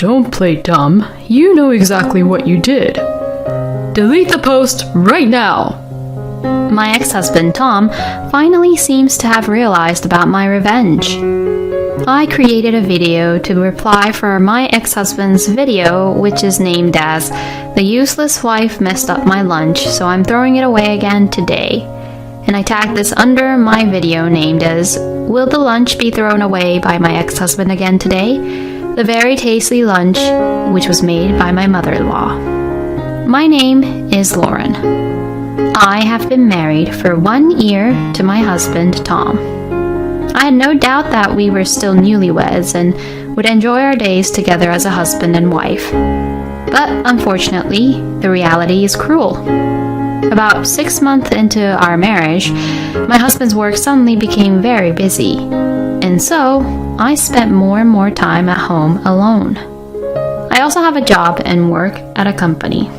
don't play dumb. You know exactly what you did. Delete the post right now. My ex-husband, Tom, finally seems to have realized about my revenge. I created a video to reply for my ex-husband's video, which is named as "The Useless Wife Messed Up My Lunch, so I'm throwing it away again today." And I tagged this under my video named as "Will the lunch be thrown away by my ex-husband again today? The very tasty lunch, which was made by my mother-in-law." My name is Lauren. I have been married for 1 year to my husband, Tom. I had no doubt that we were still newlyweds and would enjoy our days together as a husband and wife. But unfortunately, the reality is cruel. About 6 months into our marriage, my husband's work suddenly became very busy, and so I spent more and more time at home alone. I also have a job and work at a company.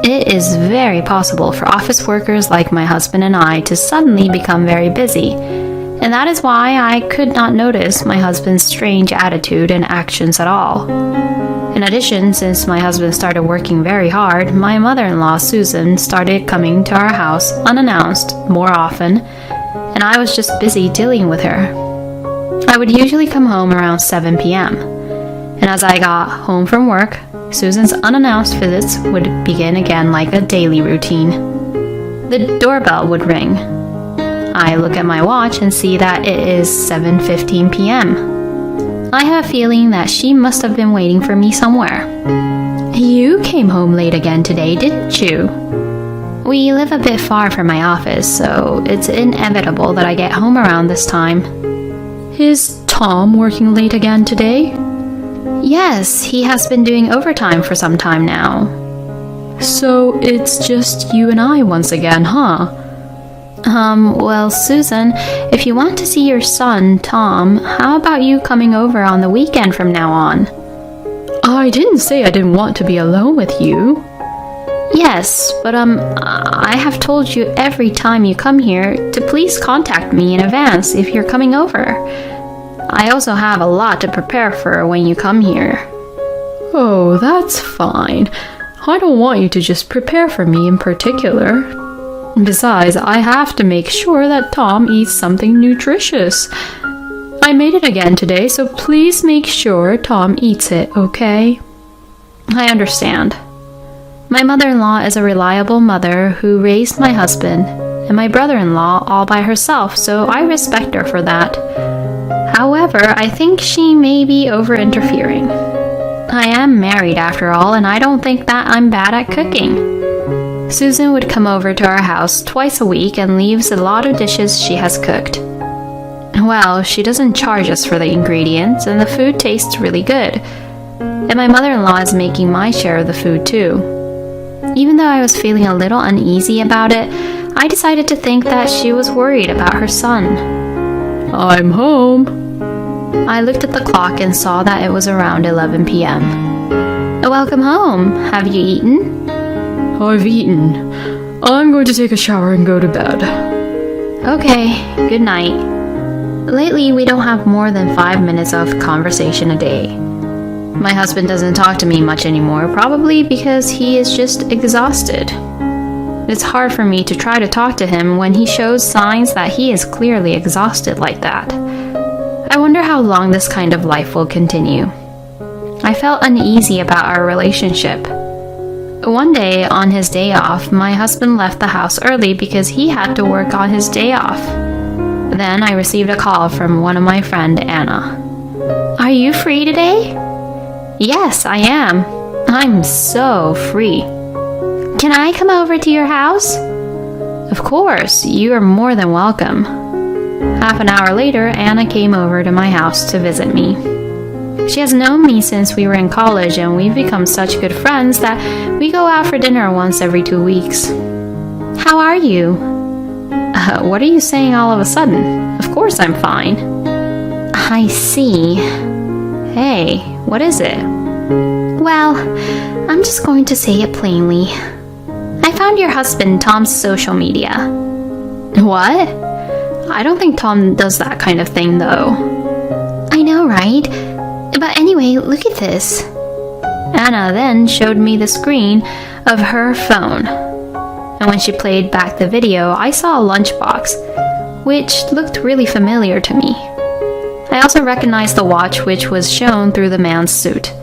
It is very possible for office workers like my husband and I to suddenly become very busy, and that is why I could not notice my husband's strange attitude and actions at all. In addition, since my husband started working very hard, my mother-in-law, Susan, started coming to our house unannounced more often, and I was just busy dealing with her. I would usually come home around 7 p.m., and as I got home from work, Susan's unannounced visits would begin again like a daily routine. The doorbell would ring. I look at my watch and see that it is 7:15 p.m. I have a feeling that she must have been waiting for me somewhere. "You came home late again today, didn't you?" We live a bit far from my office, so it's inevitable that I get home around this time. Is Tom working late again today? Yes, he has been doing overtime for some time now. So it's just you and I once again, huh? Well, Susan, if you want to see your son, Tom, how about you coming over on the weekend from now on? I didn't say I didn't want to be alone with you. Yes, but I have told you every time you come here to please contact me in advance if you're coming over. I also have a lot to prepare for when you come here. Oh, that's fine. I don't want you to just prepare for me in particular. Besides, I have to make sure that Tom eats something nutritious. I made it again today, so please make sure Tom eats it, okay? I understand. My mother-in-law is a reliable mother who raised my husband and my brother-in-law all by herself, so I respect her for that. However, I think she may be over-interfering. I am married after all, and I don't think that I'm bad at cooking. Susan would come over to our house twice a week and leaves a lot of dishes she has cooked. Well, she doesn't charge us for the ingredients, and the food tastes really good. And my mother-in-law is making my share of the food too. Even though I was feeling a little uneasy about it, I decided to think that she was worried about her son. I'm home. I looked at the clock and saw that it was around 11 p.m. Welcome home. Have you eaten? I've eaten. I'm going to take a shower and go to bed. Okay, good night. Lately, we don't have more than 5 minutes of conversation a day. My husband doesn't talk to me much anymore, probably because he is just exhausted. It's hard for me to try to talk to him when he shows signs that he is clearly exhausted like that. I wonder how long this kind of life will continue. I felt uneasy about our relationship. One day, on his day off, my husband left the house early because he had to work on his day off. Then I received a call from one of my friends, Anna. "Are you free today?" "Yes, I am. I'm so free." "Can I come over to your house?" "Of course, you are more than welcome." Half an hour later, Anna came over to my house to visit me. She has known me since we were in college, and we've become such good friends that we go out for dinner once every 2 weeks. "How are you?" What are you saying all of a sudden? Of course I'm fine." "I see. Hey, what is it?" "Well, I'm just going to say it plainly. I found your husband Tom's social media." "What? I don't think Tom does that kind of thing, though." "I know, right? But anyway, look at this. Anna then showed me the screen of her phone. And when she played back the video, I saw a lunchbox, which looked really familiar to me. I also recognized the watch which was shown through the man's suit.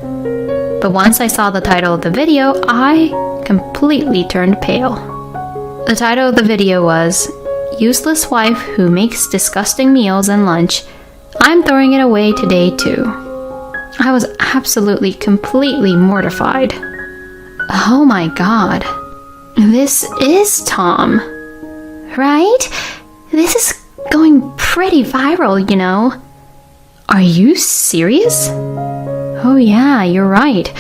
But once I saw the title of the video, I completely turned pale. The title of the video was, "Useless Wife Who Makes Disgusting Meals and Lunch. I'm Throwing It Away Today Too." I was absolutely, completely mortified. Oh my god. This is Tom. Right? This is going pretty viral, you know. Are you serious? Oh yeah, you're right.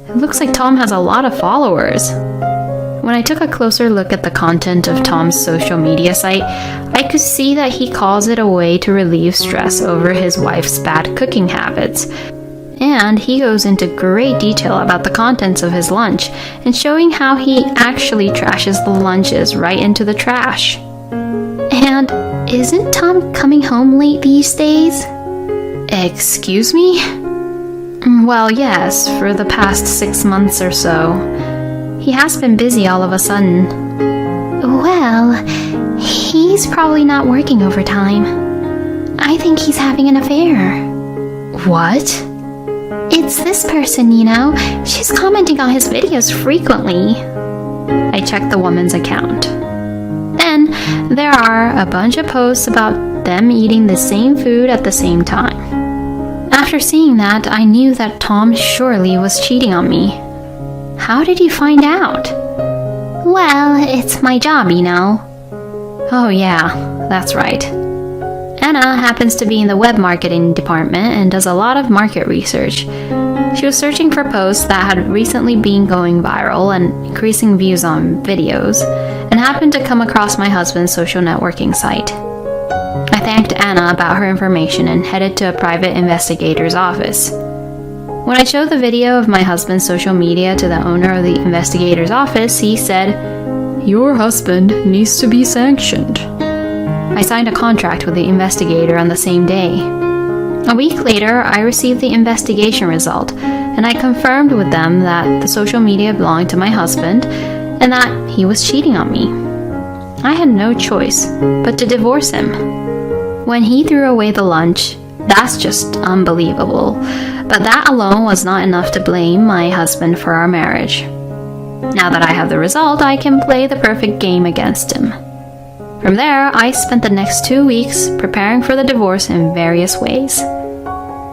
It looks like Tom has a lot of followers. When I took a closer look at the content of Tom's social media site, I could see that he calls it a way to relieve stress over his wife's bad cooking habits. And he goes into great detail about the contents of his lunch and showing how he actually trashes the lunches right into the trash. And isn't Tom coming home late these days? Excuse me? Well, yes, for the past 6 months or so. He has been busy all of a sudden. Well, he's probably not working overtime. I think he's having an affair. What? It's this person, you know. She's commenting on his videos frequently. I checked the woman's account. Then there are a bunch of posts about them eating the same food at the same time. After seeing that, I knew that Tom surely was cheating on me. How did you find out? Well, it's my job, you know. Oh yeah, that's right. Anna happens to be in the web marketing department and does a lot of market research. She was searching for posts that had recently been going viral and increasing views on videos, and happened to come across my husband's social networking site. I thanked Anna about her information and headed to a private investigator's office. When I showed the video of my husband's social media to the owner of the investigator's office, he said, "Your husband needs to be sanctioned." I signed a contract with the investigator on the same day. A week later, I received the investigation result, and I confirmed with them that the social media belonged to my husband and that he was cheating on me. I had no choice but to divorce him. When he threw away the lunch, that's just unbelievable. But that alone was not enough to blame my husband for our marriage. Now that I have the result, I can play the perfect game against him. From there, I spent the next 2 weeks preparing for the divorce in various ways.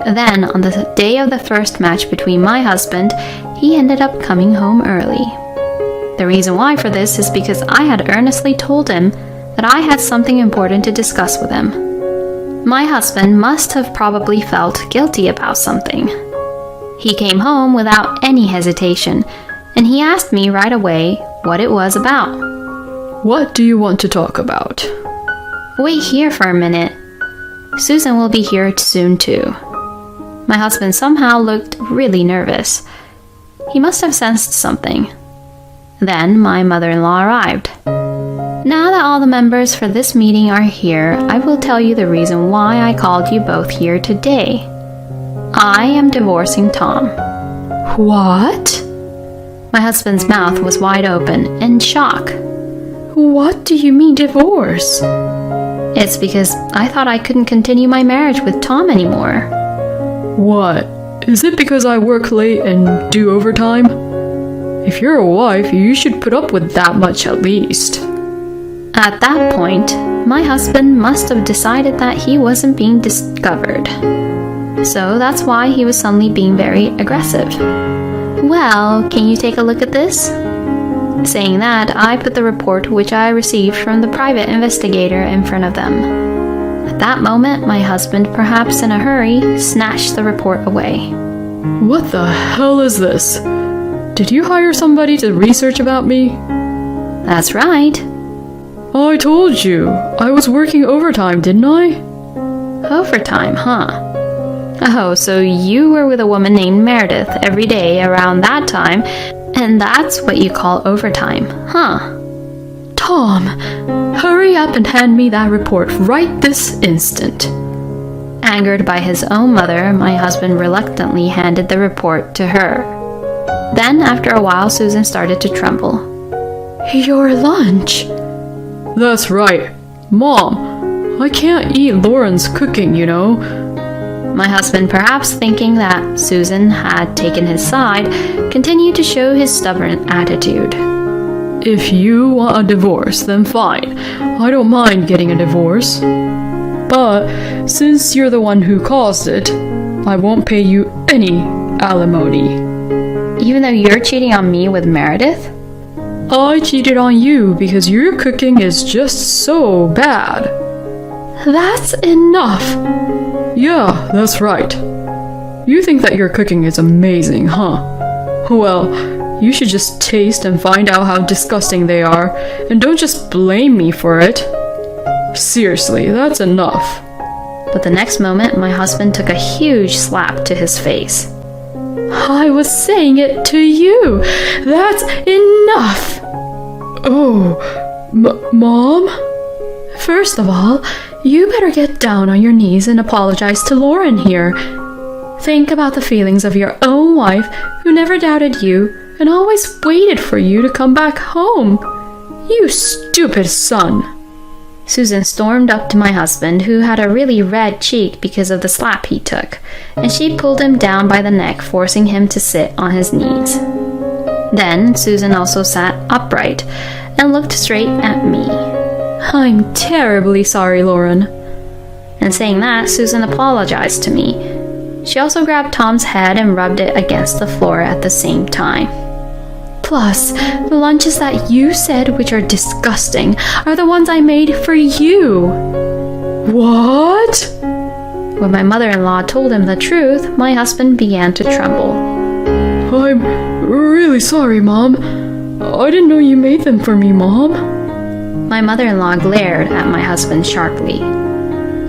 Then, on the day of the first match between my husband, he ended up coming home early. The reason why for this is because I had earnestly told him that I had something important to discuss with him. My husband must have probably felt guilty about something. He came home without any hesitation, and he asked me right away what it was about. What do you want to talk about? Wait here for a minute. Susan will be here soon too. My husband somehow looked really nervous. He must have sensed something. Then my mother-in-law arrived. Now that all the members for this meeting are here, I will tell you the reason why I called you both here today. I am divorcing Tom. What? My husband's mouth was wide open in shock. What do you mean divorce? It's because I thought I couldn't continue my marriage with Tom anymore. What? Is it because I work late and do overtime? If you're a wife, you should put up with that much at least. At that point, my husband must have decided that he wasn't being discovered. So that's why he was suddenly being very aggressive. Well, can you take a look at this? Saying that, I put the report which I received from the private investigator in front of them. At that moment, my husband, perhaps in a hurry, snatched the report away. What the hell is this? Did you hire somebody to research about me? That's right. I told you. I was working overtime, didn't I? Overtime, huh? Oh, so you were with a woman named Meredith every day around that time, and that's what you call overtime, huh? Tom, hurry up and hand me that report right this instant. Angered by his own mother, my husband reluctantly handed the report to her. Then, after a while, Susan started to tremble. Your lunch? That's right. Mom, I can't eat Lauren's cooking, you know. My husband, perhaps thinking that Susan had taken his side, continued to show his stubborn attitude. If you want a divorce, then fine. I don't mind getting a divorce. But since you're the one who caused it, I won't pay you any alimony. Even though you're cheating on me with Meredith? I cheated on you because your cooking is just so bad. That's enough. Yeah, that's right. You think that your cooking is amazing, huh? Well, you should just taste and find out how disgusting they are, and don't just blame me for it. Seriously, that's enough. But the next moment, my husband took a huge slap to his face. I was saying it to you. That's enough. Oh, Mom? First of all, you better get down on your knees and apologize to Lauren here. Think about the feelings of your own wife who never doubted you and always waited for you to come back home. You stupid son. Susan stormed up to my husband, who had a really red cheek because of the slap he took, and she pulled him down by the neck, forcing him to sit on his knees. Then Susan also sat upright and looked straight at me. I'm terribly sorry, Lauren. And saying that, Susan apologized to me. She also grabbed Tom's head and rubbed it against the floor at the same time. Plus, the lunches that you said, which are disgusting, are the ones I made for you. What? When my mother-in-law told him the truth, my husband began to tremble. I'm really sorry, Mom. I didn't know you made them for me, Mom. My mother-in-law glared at my husband sharply.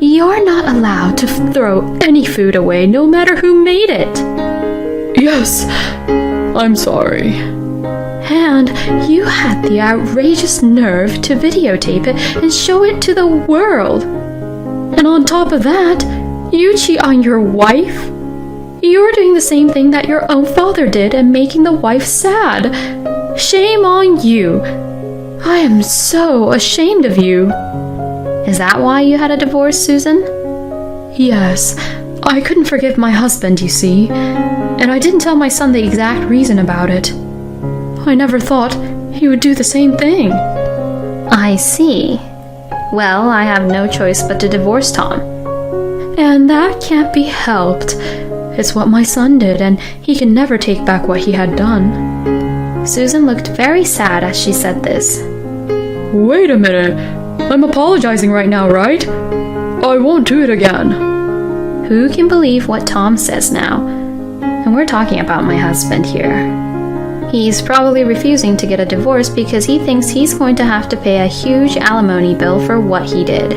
You're not allowed to throw any food away, no matter who made it. Yes, I'm sorry. And you had the outrageous nerve to videotape it and show it to the world. And on top of that, you cheat on your wife. You're doing the same thing that your own father did and making the wife sad. Shame on you. I am so ashamed of you. Is that why you had a divorce, Susan? Yes. I couldn't forgive my husband, you see. And I didn't tell my son the exact reason about it. I never thought he would do the same thing. I see. Well, I have no choice but to divorce Tom. And that can't be helped. It's what my son did, and he can never take back what he had done. Susan looked very sad as she said this. Wait a minute. I'm apologizing right now, right? I won't do it again. Who can believe what Tom says now? And we're talking about my husband here. He's probably refusing to get a divorce because he thinks he's going to have to pay a huge alimony bill for what he did.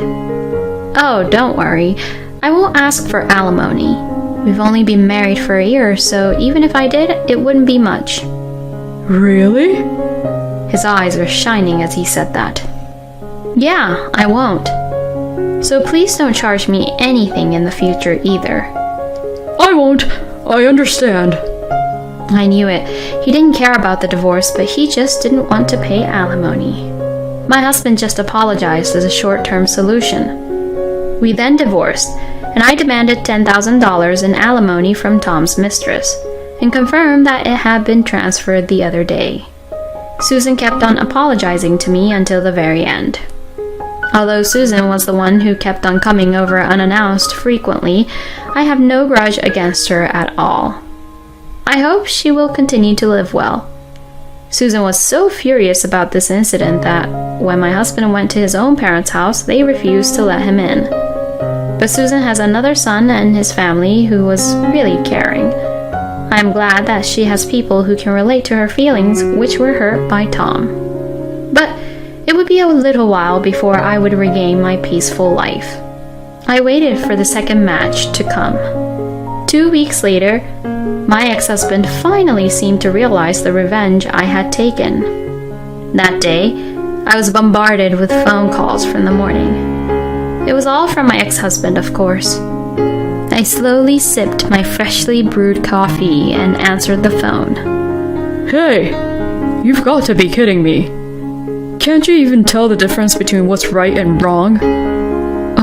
Oh, don't worry. I won't ask for alimony. We've only been married for a year, so even if I did, it wouldn't be much. Really? His eyes were shining as he said that. Yeah, I won't. So please don't charge me anything in the future either. I won't. I understand. I knew it. He didn't care about the divorce, but he just didn't want to pay alimony. My husband just apologized as a short-term solution. We then divorced, and I demanded $10,000 in alimony from Tom's mistress, and confirmed that it had been transferred the other day. Susan kept on apologizing to me until the very end. Although Susan was the one who kept on coming over unannounced frequently, I have no grudge against her at all. I hope she will continue to live well. Susan was so furious about this incident that when my husband went to his own parents' house, they refused to let him in. But Susan has another son and his family who was really caring. I am glad that she has people who can relate to her feelings, which were hurt by Tom. But it would be a little while before I would regain my peaceful life. I waited for the second match to come. 2 weeks later, my ex-husband finally seemed to realize the revenge I had taken. That day, I was bombarded with phone calls from the morning. It was all from my ex-husband, of course. I slowly sipped my freshly brewed coffee and answered the phone. Hey, you've got to be kidding me. Can't you even tell the difference between what's right and wrong?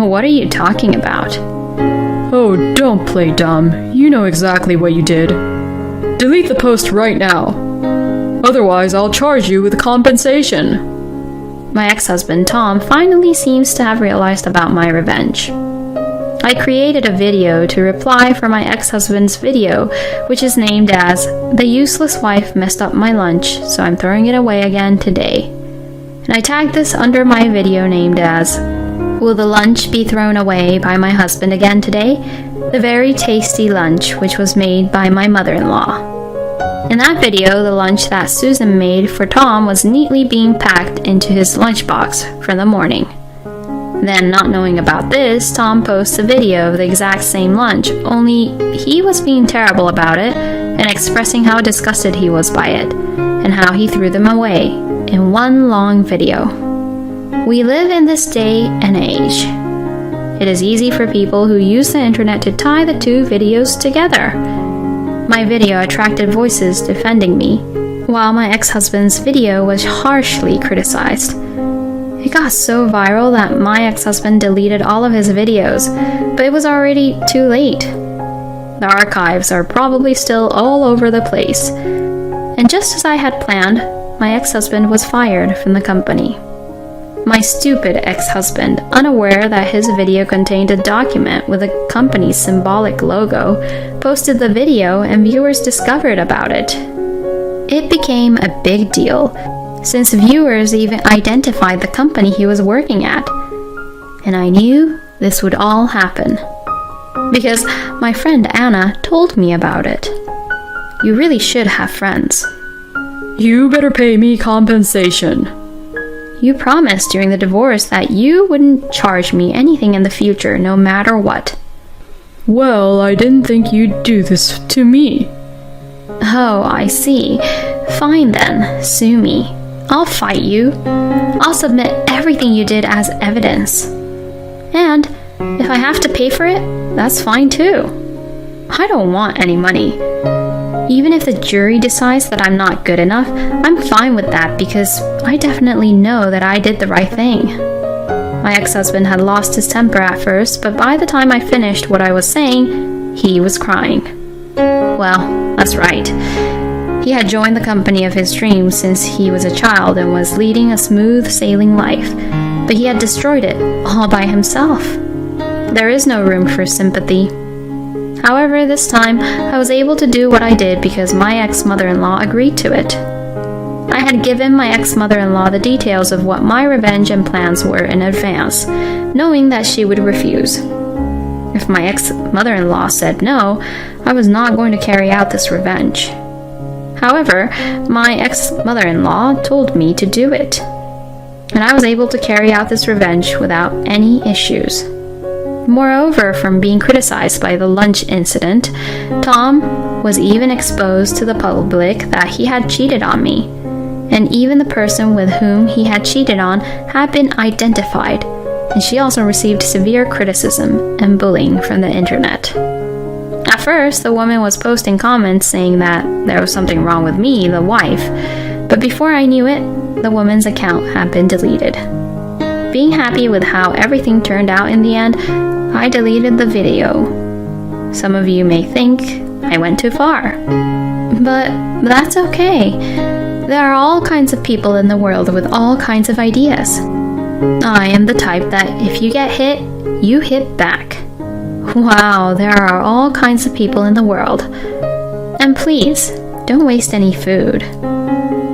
What are you talking about? Oh, don't play dumb. You know exactly what you did. Delete the post right now. Otherwise, I'll charge you with compensation. My ex-husband Tom finally seems to have realized about my revenge. I created a video to reply for my ex-husband's video, which is named as "The Useless Wife Messed Up My Lunch, so I'm throwing it away again today." And I tagged this under my video named as "Will the lunch be thrown away by my husband again today? The very tasty lunch which was made by my mother-in-law." In that video, the lunch that Susan made for Tom was neatly being packed into his lunchbox for the morning. Then, not knowing about this, Tom posts a video of the exact same lunch, only he was being terrible about it and expressing how disgusted he was by it, and how he threw them away, in one long video. We live in this day and age. It is easy for people who use the internet to tie the two videos together. My video attracted voices defending me, while my ex-husband's video was harshly criticized. It got so viral that my ex-husband deleted all of his videos, but it was already too late. The archives are probably still all over the place. And just as I had planned, my ex-husband was fired from the company. My stupid ex-husband, unaware that his video contained a document with the company's symbolic logo, posted the video and viewers discovered about it. It became a big deal, since viewers even identified the company he was working at. And I knew this would all happen, because my friend Anna told me about it. You really should have friends. You better pay me compensation. You promised during the divorce that you wouldn't charge me anything in the future, no matter what. Well, I didn't think you'd do this to me. Oh, I see. Fine then, sue me. I'll fight you. I'll submit everything you did as evidence. And if I have to pay for it, that's fine too. I don't want any money. Even if the jury decides that I'm not good enough, I'm fine with that because I definitely know that I did the right thing. My ex-husband had lost his temper at first, but by the time I finished what I was saying, he was crying. Well, that's right. He had joined the company of his dreams since he was a child and was leading a smooth sailing life, but he had destroyed it all by himself. There is no room for sympathy. However, this time, I was able to do what I did because my ex-mother-in-law agreed to it. I had given my ex-mother-in-law the details of what my revenge and plans were in advance, knowing that she would refuse. If my ex-mother-in-law said no, I was not going to carry out this revenge. However, my ex-mother-in-law told me to do it, and I was able to carry out this revenge without any issues. Moreover, from being criticized by the lunch incident, Tom was even exposed to the public that he had cheated on me, and even the person with whom he had cheated on had been identified, and she also received severe criticism and bullying from the internet. At first, the woman was posting comments saying that there was something wrong with me, the wife, but before I knew it, the woman's account had been deleted. Being happy with how everything turned out in the end, I deleted the video. Some of you may think I went too far, but that's okay. There are all kinds of people in the world with all kinds of ideas. I am the type that if you get hit, you hit back. Wow, there are all kinds of people in the world. And please, don't waste any food.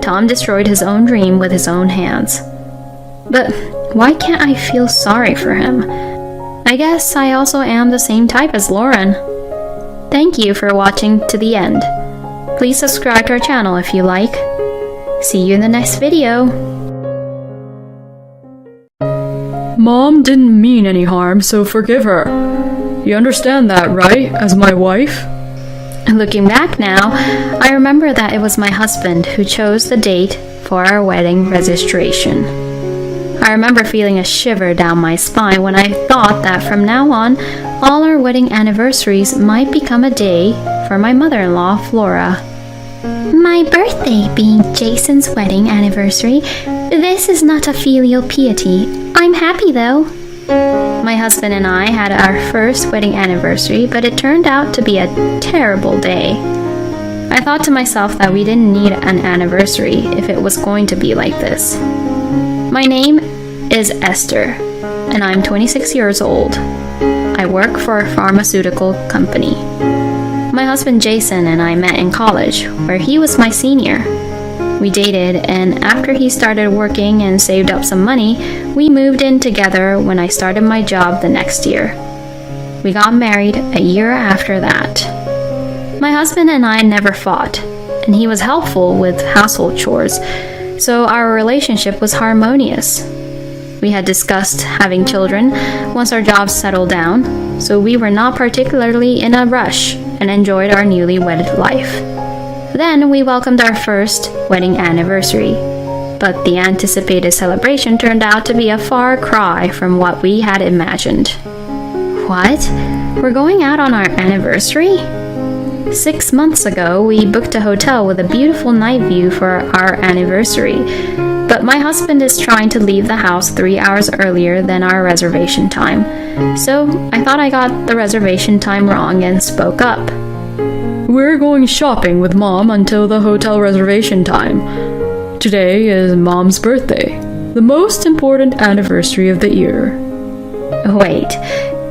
Tom destroyed his own dream with his own hands. But why can't I feel sorry for him? I guess I also am the same type as Lauren. Thank you for watching to the end. Please subscribe to our channel if you like. See you in the next video. Mom didn't mean any harm, so forgive her. You understand that, right, as my wife? Looking back now, I remember that it was my husband who chose the date for our wedding registration. I remember feeling a shiver down my spine when I thought that from now on, all our wedding anniversaries might become a day for my mother-in-law, Flora. My birthday being Jason's wedding anniversary, this is not a filial piety. I'm happy though. My husband and I had our first wedding anniversary, but it turned out to be a terrible day. I thought to myself that we didn't need an anniversary if it was going to be like this. My name is Esther, and I'm 26 years old. I work for a pharmaceutical company. My husband Jason and I met in college, where he was my senior. We dated, and after he started working and saved up some money, we moved in together when I started my job the next year. We got married a year after that. My husband and I never fought, and he was helpful with household chores, so our relationship was harmonious. We had discussed having children once our jobs settled down, so we were not particularly in a rush and enjoyed our newly wedded life. Then we welcomed our first wedding anniversary, but the anticipated celebration turned out to be a far cry from what we had imagined. What? We're going out on our anniversary? 6 months ago, we booked a hotel with a beautiful night view for our anniversary, but my husband is trying to leave the house 3 hours earlier than our reservation time, so I thought I got the reservation time wrong and spoke up. We're going shopping with Mom until the hotel reservation time. Today is Mom's birthday, the most important anniversary of the year. Wait,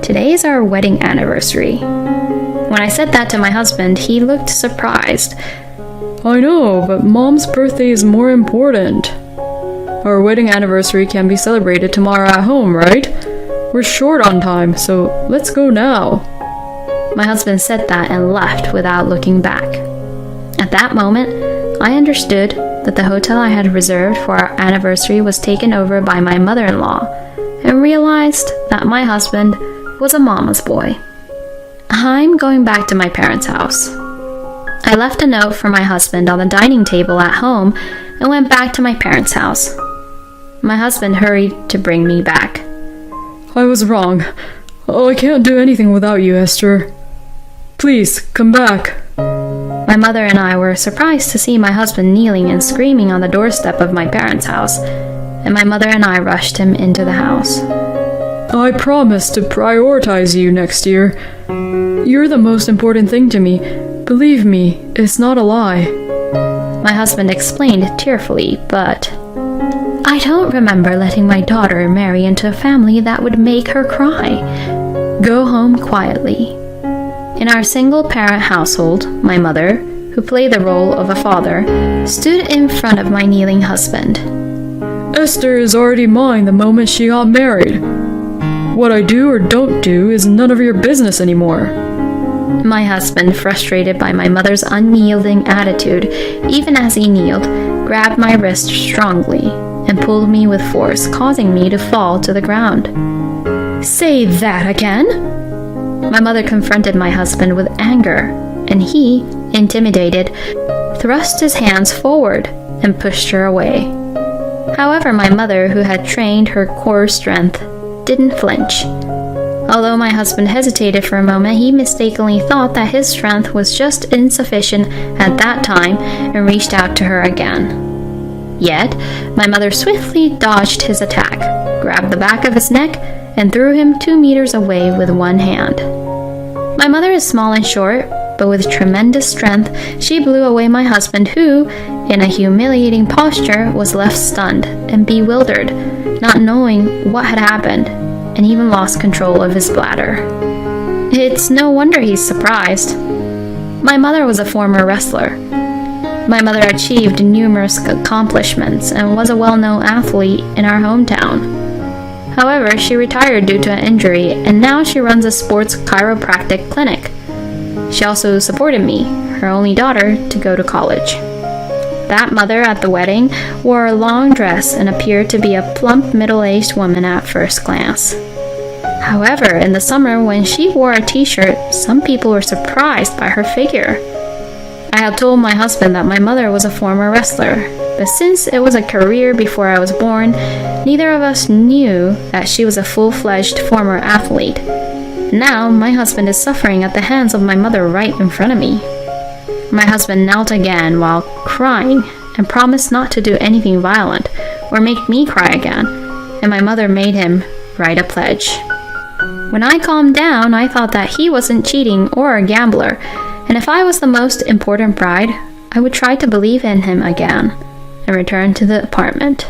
today is our wedding anniversary. When I said that to my husband, he looked surprised. I know, but Mom's birthday is more important. Our wedding anniversary can be celebrated tomorrow at home, right? We're short on time, so let's go now. My husband said that and left without looking back. At that moment, I understood that the hotel I had reserved for our anniversary was taken over by my mother-in-law, and realized that my husband was a mama's boy. I'm going back to my parents' house. I left a note for my husband on the dining table at home and went back to my parents' house. My husband hurried to bring me back. I was wrong. I can't do anything without you, Esther. Please, come back. My mother and I were surprised to see my husband kneeling and screaming on the doorstep of my parents' house, and my mother and I rushed him into the house. I promise to prioritize you next year. You're the most important thing to me. Believe me, it's not a lie. My husband explained tearfully, but I don't remember letting my daughter marry into a family that would make her cry. Go home quietly. In our single-parent household, my mother, who played the role of a father, stood in front of my kneeling husband. Esther is already mine the moment she got married. What I do or don't do is none of your business anymore. My husband, frustrated by my mother's unyielding attitude, even as he kneeled, grabbed my wrist strongly and pulled me with force, causing me to fall to the ground. Say that again? My mother confronted my husband with anger, and he, intimidated, thrust his hands forward and pushed her away. However, my mother, who had trained her core strength, didn't flinch. Although my husband hesitated for a moment, he mistakenly thought that his strength was just insufficient at that time and reached out to her again. Yet, my mother swiftly dodged his attack, grabbed the back of his neck, and threw him 2 meters away with one hand. My mother is small and short, but with tremendous strength, she blew away my husband who, in a humiliating posture, was left stunned and bewildered, not knowing what had happened, and even lost control of his bladder. It's no wonder he's surprised. My mother was a former wrestler. My mother achieved numerous accomplishments and was a well-known athlete in our hometown. However, she retired due to an injury, and now she runs a sports chiropractic clinic. She also supported me, her only daughter, to go to college. That mother at the wedding wore a long dress and appeared to be a plump, middle-aged woman at first glance. However, in the summer when she wore a t-shirt, some people were surprised by her figure. I had told my husband that my mother was a former wrestler, but since it was a career before I was born, neither of us knew that she was a full-fledged former athlete. Now, my husband is suffering at the hands of my mother right in front of me. My husband knelt again while crying and promised not to do anything violent or make me cry again, and my mother made him write a pledge. When I calmed down, I thought that he wasn't cheating or a gambler, and if I was the most important bride, I would try to believe in him again and return to the apartment.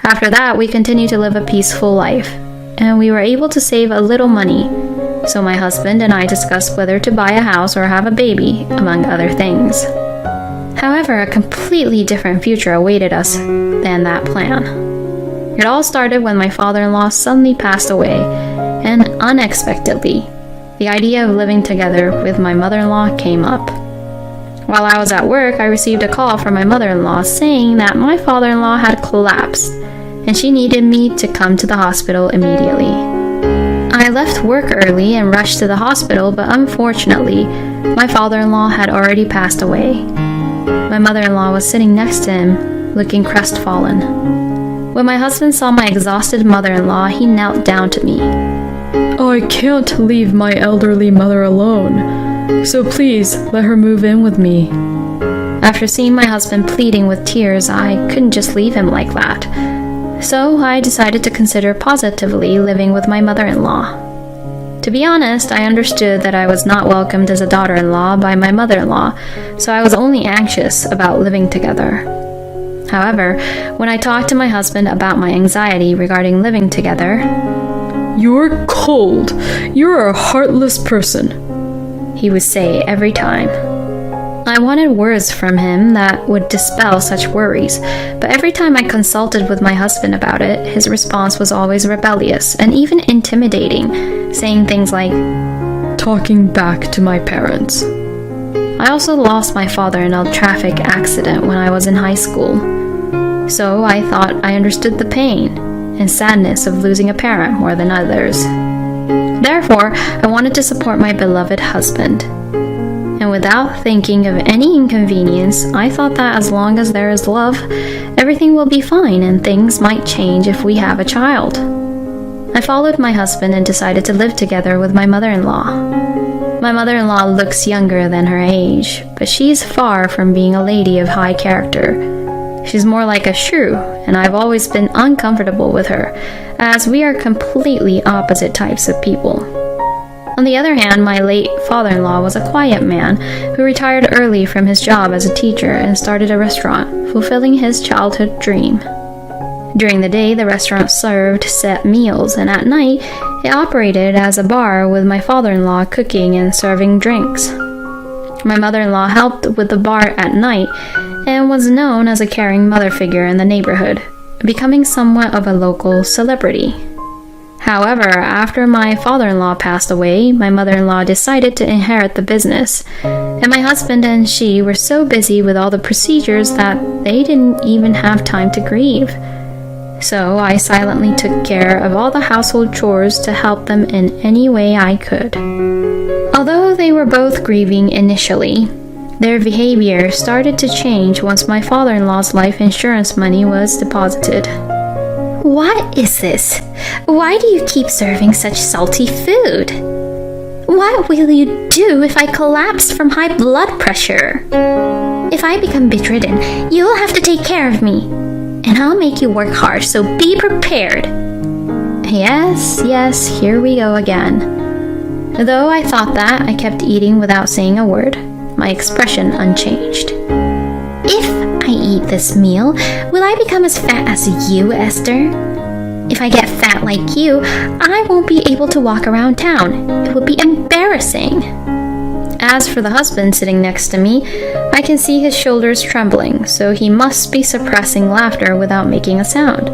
After that, we continued to live a peaceful life, and we were able to save a little money, so my husband and I discussed whether to buy a house or have a baby, among other things. However, a completely different future awaited us than that plan. It all started when my father-in-law suddenly passed away, and unexpectedly, the idea of living together with my mother-in-law came up. While I was at work, I received a call from my mother-in-law saying that my father-in-law had collapsed, and she needed me to come to the hospital immediately. I left work early and rushed to the hospital, but unfortunately, my father-in-law had already passed away. My mother-in-law was sitting next to him, looking crestfallen. When my husband saw my exhausted mother-in-law, he knelt down to me. I can't leave my elderly mother alone, so please let her move in with me. After seeing my husband pleading with tears, I couldn't just leave him like that. So I decided to consider positively living with my mother-in-law. To be honest, I understood that I was not welcomed as a daughter-in-law by my mother-in-law, so I was only anxious about living together. However, when I talked to my husband about my anxiety regarding living together, "You're cold. You're a heartless person," he would say every time. I wanted words from him that would dispel such worries, but every time I consulted with my husband about it, his response was always rebellious and even intimidating, saying things like, "Talking back to my parents." I also lost my father in a traffic accident when I was in high school, so I thought I understood the pain and sadness of losing a parent more than others. Therefore, I wanted to support my beloved husband. And without thinking of any inconvenience, I thought that as long as there is love, everything will be fine and things might change if we have a child. I followed my husband and decided to live together with my mother-in-law. My mother-in-law looks younger than her age, but she's far from being a lady of high character. She's more like a shrew, and I've always been uncomfortable with her, as we are completely opposite types of people. On the other hand, my late father-in-law was a quiet man who retired early from his job as a teacher and started a restaurant, fulfilling his childhood dream. During the day, the restaurant served set meals, and at night, it operated as a bar with my father-in-law cooking and serving drinks. My mother-in-law helped with the bar at night and was known as a caring mother figure in the neighborhood, becoming somewhat of a local celebrity. However, after my father-in-law passed away, my mother-in-law decided to inherit the business, and my husband and she were so busy with all the procedures that they didn't even have time to grieve. So I silently took care of all the household chores to help them in any way I could. Although they were both grieving initially, their behavior started to change once my father-in-law's life insurance money was deposited. What is this? Why do you keep serving such salty food? What will you do if I collapse from high blood pressure? If I become bedridden, you'll have to take care of me. And I'll make you work hard, so be prepared. Yes, here we go again. Though I thought that, I kept eating without saying a word, my expression unchanged. If I eat this meal, will I become as fat as you, Esther? If I get fat like you, I won't be able to walk around town. It would be embarrassing. As for the husband sitting next to me, I can see his shoulders trembling, so he must be suppressing laughter without making a sound.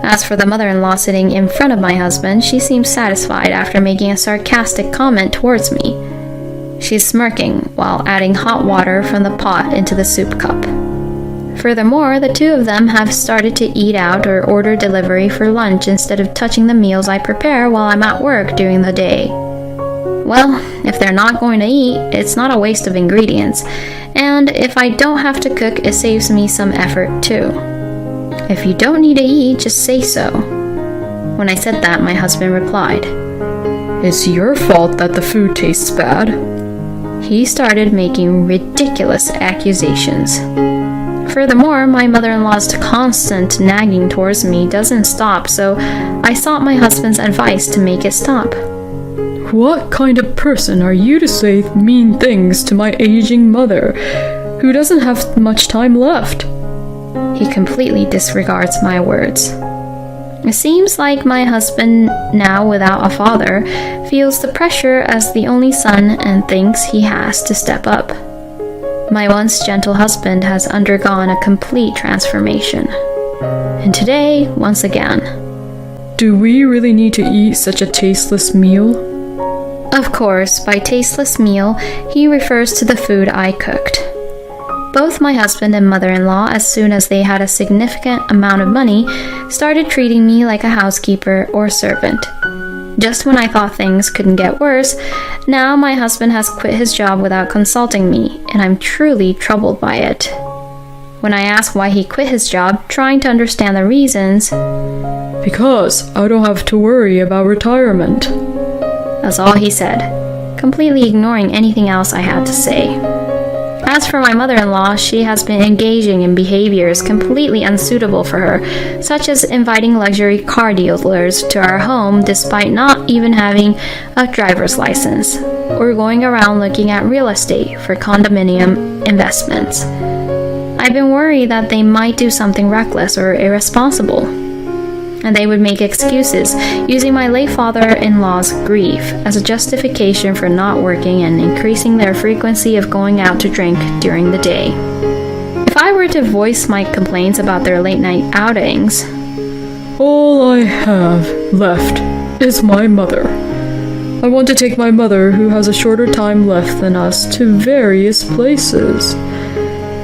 As for the mother-in-law sitting in front of my husband, she seems satisfied after making a sarcastic comment towards me. She's smirking while adding hot water from the pot into the soup cup. Furthermore, the two of them have started to eat out or order delivery for lunch instead of touching the meals I prepare while I'm at work during the day. Well, if they're not going to eat, it's not a waste of ingredients, and if I don't have to cook, it saves me some effort too. If you don't need to eat, just say so. When I said that, my husband replied, "It's your fault that the food tastes bad." he started making ridiculous accusations. Furthermore, my mother-in-law's constant nagging towards me doesn't stop, so I sought my husband's advice to make it stop. What kind of person are you to say mean things to my aging mother, who doesn't have much time left? He completely disregards my words. It seems like my husband, now without a father, feels the pressure as the only son and thinks he has to step up. My once gentle husband has undergone a complete transformation. And today, once again. Do we really need to eat such a tasteless meal? Of course, by tasteless meal, he refers to the food I cooked. Both my husband and mother-in-law, as soon as they had a significant amount of money, started treating me like a housekeeper or servant. Just when I thought things couldn't get worse, now my husband has quit his job without consulting me, and I'm truly troubled by it. When I ask why he quit his job, trying to understand the reasons, Because I don't have to worry about retirement. that's all he said, completely ignoring anything else I had to say. As for my mother-in-law, she has been engaging in behaviors completely unsuitable for her, such as inviting luxury car dealers to our home despite not even having a driver's license, or going around looking at real estate for condominium investments. I've been worried that they might do something reckless or irresponsible, and they would make excuses, using my late father-in-law's grief as a justification for not working and increasing their frequency of going out to drink during the day. If I were to voice my complaints about their late-night outings, All I have left is my mother. I want to take my mother, who has a shorter time left than us, to various places.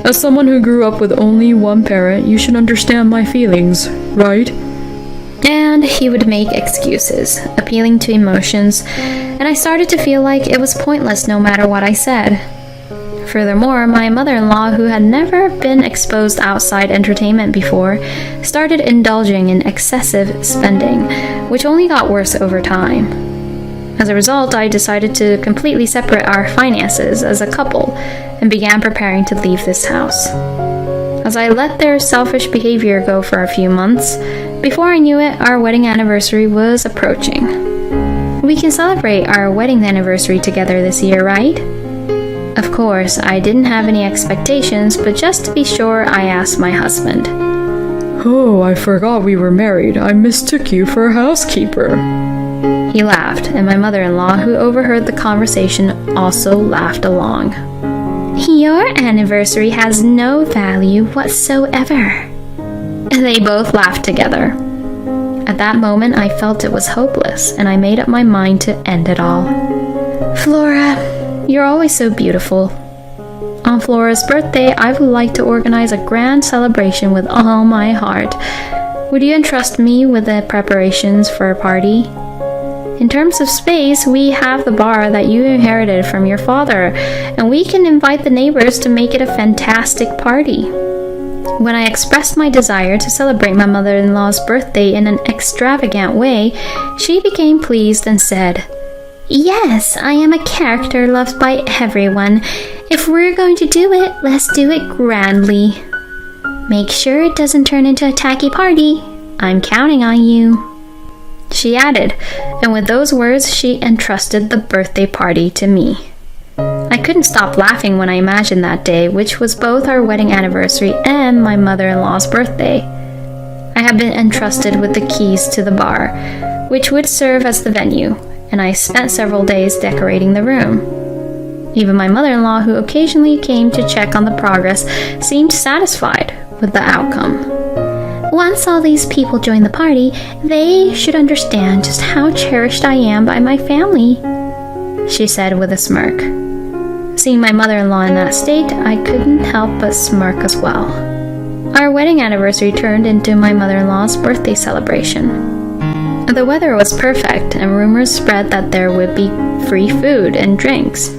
As someone who grew up with only one parent, you should understand my feelings, right? and he would make excuses, appealing to emotions, and I started to feel like it was pointless no matter what I said. Furthermore, my mother-in-law, who had never been exposed outside entertainment before, started indulging in excessive spending, which only got worse over time. As a result, I decided to completely separate our finances as a couple and began preparing to leave this house. As I let their selfish behavior go for a few months, before I knew it, our wedding anniversary was approaching. We can celebrate our wedding anniversary together this year, right? Of course, I didn't have any expectations, but just to be sure, I asked my husband. Oh, I forgot we were married. I mistook you for a housekeeper. He laughed, and my mother-in-law, who overheard the conversation, also laughed along. Your anniversary has no value whatsoever. They both laughed together. At that moment, I felt it was hopeless, and I made up my mind to end it all. Flora, You're always so beautiful. On Flora's birthday, I would like to organize a grand celebration with all my heart. Would you entrust me with the preparations for a party? In terms of space, we have the bar that you inherited from your father, and we can invite the neighbors to make it a fantastic party. When I expressed my desire to celebrate my mother-in-law's birthday in an extravagant way, she became pleased and said, yes, I am a character loved by everyone. If we're going to do it, let's do it grandly. Make sure it doesn't turn into a tacky party. I'm counting on you. She added, and with those words she entrusted the birthday party to me. I couldn't stop laughing when I imagined that day, which was both our wedding anniversary and my mother-in-law's birthday. I had been entrusted with the keys to the bar, which would serve as the venue, and I spent several days decorating the room. Even my mother-in-law, who occasionally came to check on the progress, seemed satisfied with the outcome. Once all these people join the party, they should understand just how cherished I am by my family, she said with a smirk. Seeing my mother-in-law in that state, I couldn't help but smirk as well. Our wedding anniversary turned into my mother-in-law's birthday celebration. The weather was perfect, and rumors spread that there would be free food and drinks.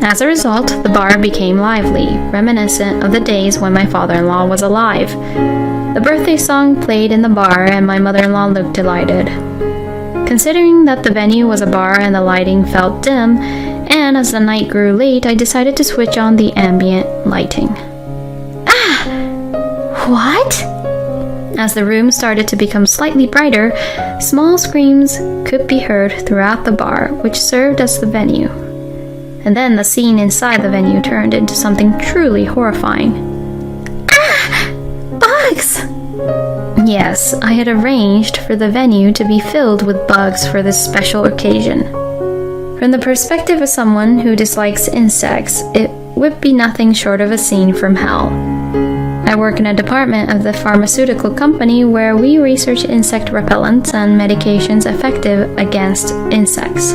As a result, the bar became lively, reminiscent of the days when my father-in-law was alive. The birthday song played in the bar, and my mother-in-law looked delighted. Considering that the venue was a bar and the lighting felt dim, And as the night grew late, I decided to switch on the ambient lighting. What? As the room started to become slightly brighter, small screams could be heard throughout the bar, which served as the venue. And then the scene inside the venue turned into something truly horrifying. Bugs! Yes, I had arranged for the venue to be filled with bugs for this special occasion. From the perspective of someone who dislikes insects, it would be nothing short of a scene from hell. I work in a department of the pharmaceutical company where we research insect repellents and medications effective against insects.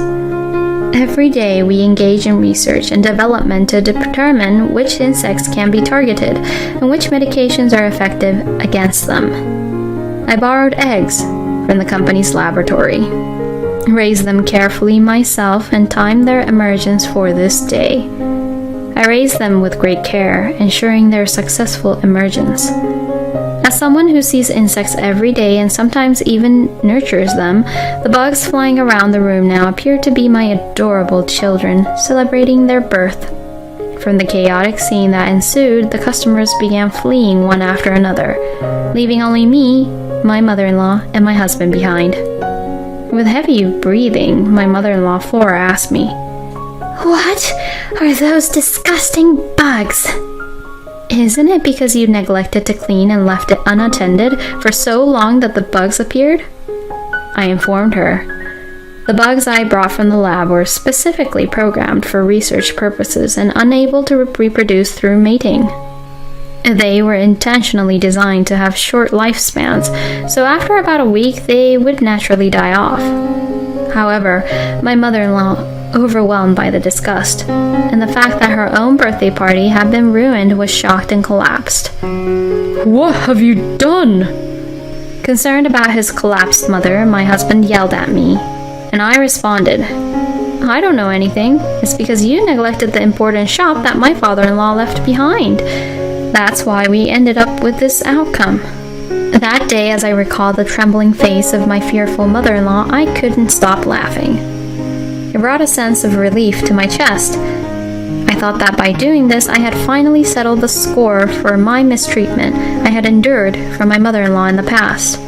Every day we engage in research and development to determine which insects can be targeted and which medications are effective against them. I borrowed eggs from the company's laboratory, raised them carefully myself, and timed their emergence for this day. I raised them with great care, ensuring their successful emergence. As someone who sees insects every day and sometimes even nurtures them, the bugs flying around the room now appeared to be my adorable children, celebrating their birth. From the chaotic scene that ensued, the customers began fleeing one after another, leaving only me, my mother-in-law, and my husband behind. With heavy breathing, my mother-in-law Flora asked me, "What are those disgusting bugs?" "Isn't it because you neglected to clean and left it unattended for so long that the bugs appeared?" I informed her. The bugs I brought from the lab were specifically programmed for research purposes and unable to reproduce through mating. They were intentionally designed to have short lifespans, so after about a week they would naturally die off. However, my mother-in-law, overwhelmed by the disgust and the fact that her own birthday party had been ruined, was shocked and collapsed. What have you done? Concerned about his collapsed mother, my husband yelled at me, and I responded, "I don't know anything. It's because you neglected the important shop that my father-in-law left behind. That's why we ended up with this outcome." That day, as I recalled the trembling face of my fearful mother-in-law, I couldn't stop laughing. It brought a sense of relief to my chest. I thought that by doing this, I had finally settled the score for my mistreatment I had endured from my mother-in-law in the past.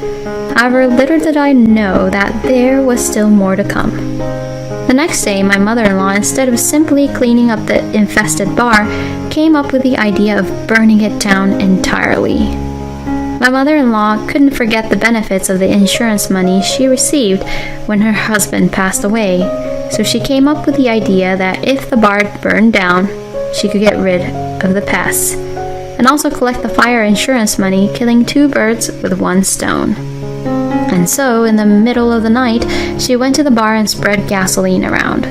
However, little did I know that there was still more to come. The next day, my mother-in-law, instead of simply cleaning up the infested bar, came up with the idea of burning it down entirely. My mother-in-law couldn't forget the benefits of the insurance money she received when her husband passed away, so she came up with the idea that if the bar burned down, she could get rid of the pests, and also collect the fire insurance money, killing two birds with one stone. And so, in the middle of the night, she went to the bar and spread gasoline around.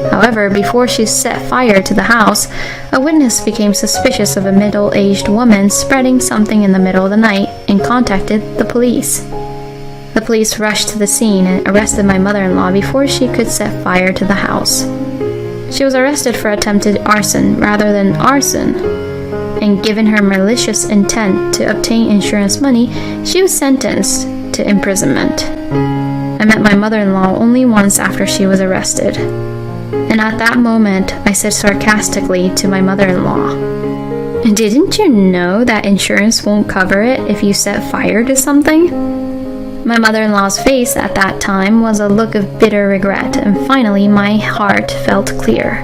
However, before she set fire to the house, a witness became suspicious of a middle-aged woman spreading something in the middle of the night and contacted the police. The police rushed to the scene and arrested my mother-in-law before she could set fire to the house. She was arrested for attempted arson rather than arson, and given her malicious intent to obtain insurance money, she was sentenced to imprisonment. I met my mother-in-law only once after she was arrested, and at that moment I said sarcastically to my mother-in-law, "Didn't you know that insurance won't cover it if you set fire to something?" My mother-in-law's face at that time was a look of bitter regret, and finally my heart felt clear.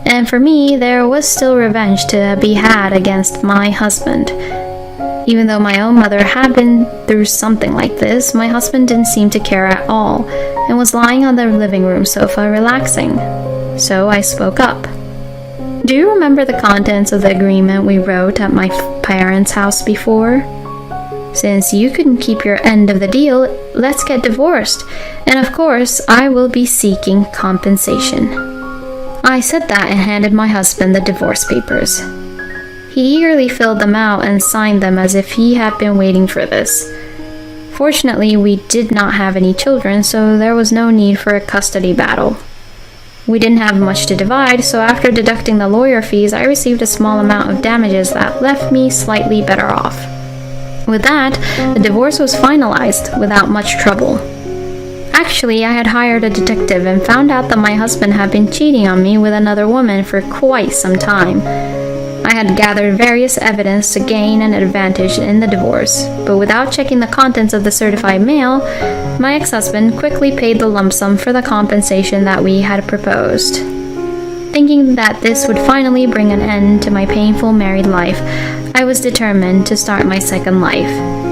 And for me, there was still revenge to be had against my husband. Even though my own mother had been through something like this, my husband didn't seem to care at all, and was lying on the living room sofa relaxing. So I spoke up. "Do you remember the contents of the agreement we wrote at my parents' house before? Since you couldn't keep your end of the deal, let's get divorced, and of course, I will be seeking compensation." I said that and handed my husband the divorce papers. He eagerly filled them out and signed them as if he had been waiting for this. Fortunately, we did not have any children, so there was no need for a custody battle. We didn't have much to divide, so after deducting the lawyer fees, I received a small amount of damages that left me slightly better off. With that, the divorce was finalized without much trouble. Actually, I had hired a detective and found out that my husband had been cheating on me with another woman for quite some time. I had gathered various evidence to gain an advantage in the divorce, but without checking the contents of the certified mail, my ex-husband quickly paid the lump sum for the compensation that we had proposed. Thinking that this would finally bring an end to my painful married life, I was determined to start my second life.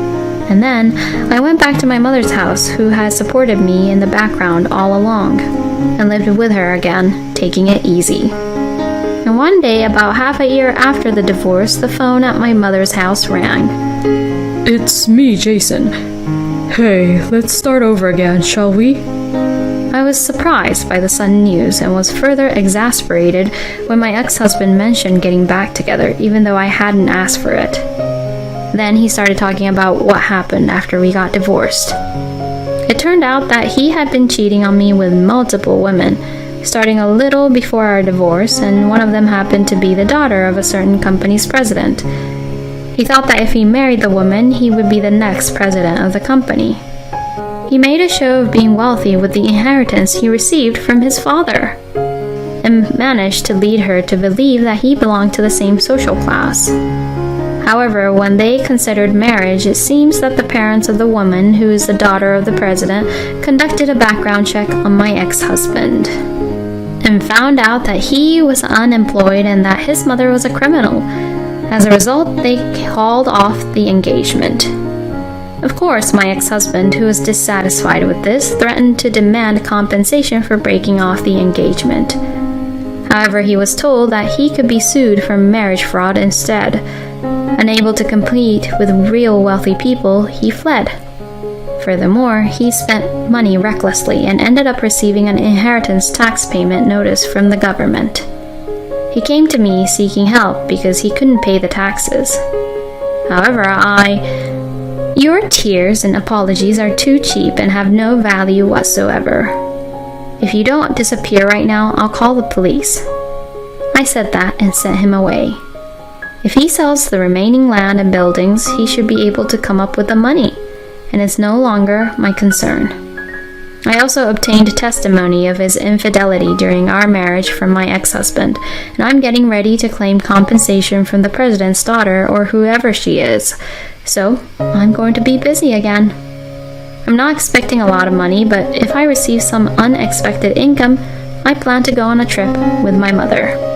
And then I went back to my mother's house, who had supported me in the background all along, and lived with her again, taking it easy. And one day, about half a year after the divorce, the phone at my mother's house rang. It's me, Jason. Hey, let's start over again, shall we? I was surprised by the sudden news and was further exasperated when my ex-husband mentioned getting back together, even though I hadn't asked for it. Then he started talking about what happened after we got divorced. It turned out that he had been cheating on me with multiple women, starting a little before our divorce, and one of them happened to be the daughter of a certain company's president. He thought that if he married the woman, he would be the next president of the company. He made a show of being wealthy with the inheritance he received from his father, and managed to lead her to believe that he belonged to the same social class. However, when they considered marriage, it seems that the parents of the woman, who is the daughter of the president, conducted a background check on my ex-husband and found out that he was unemployed and that his mother was a criminal. As a result, they called off the engagement. Of course, my ex-husband, who was dissatisfied with this, threatened to demand compensation for breaking off the engagement. However, he was told that he could be sued for marriage fraud instead. Unable to compete with real wealthy people, he fled. Furthermore, he spent money recklessly and ended up receiving an inheritance tax payment notice from the government. He came to me seeking help because he couldn't pay the taxes. However, Your tears and apologies are too cheap and have no value whatsoever. If you don't disappear right now, I'll call the police. I said that and sent him away. If he sells the remaining land and buildings, he should be able to come up with the money, and it's no longer my concern. I also obtained testimony of his infidelity during our marriage from my ex-husband, and I'm getting ready to claim compensation from the president's daughter or whoever she is. So, I'm going to be busy again. I'm not expecting a lot of money, but if I receive some unexpected income, I plan to go on a trip with my mother.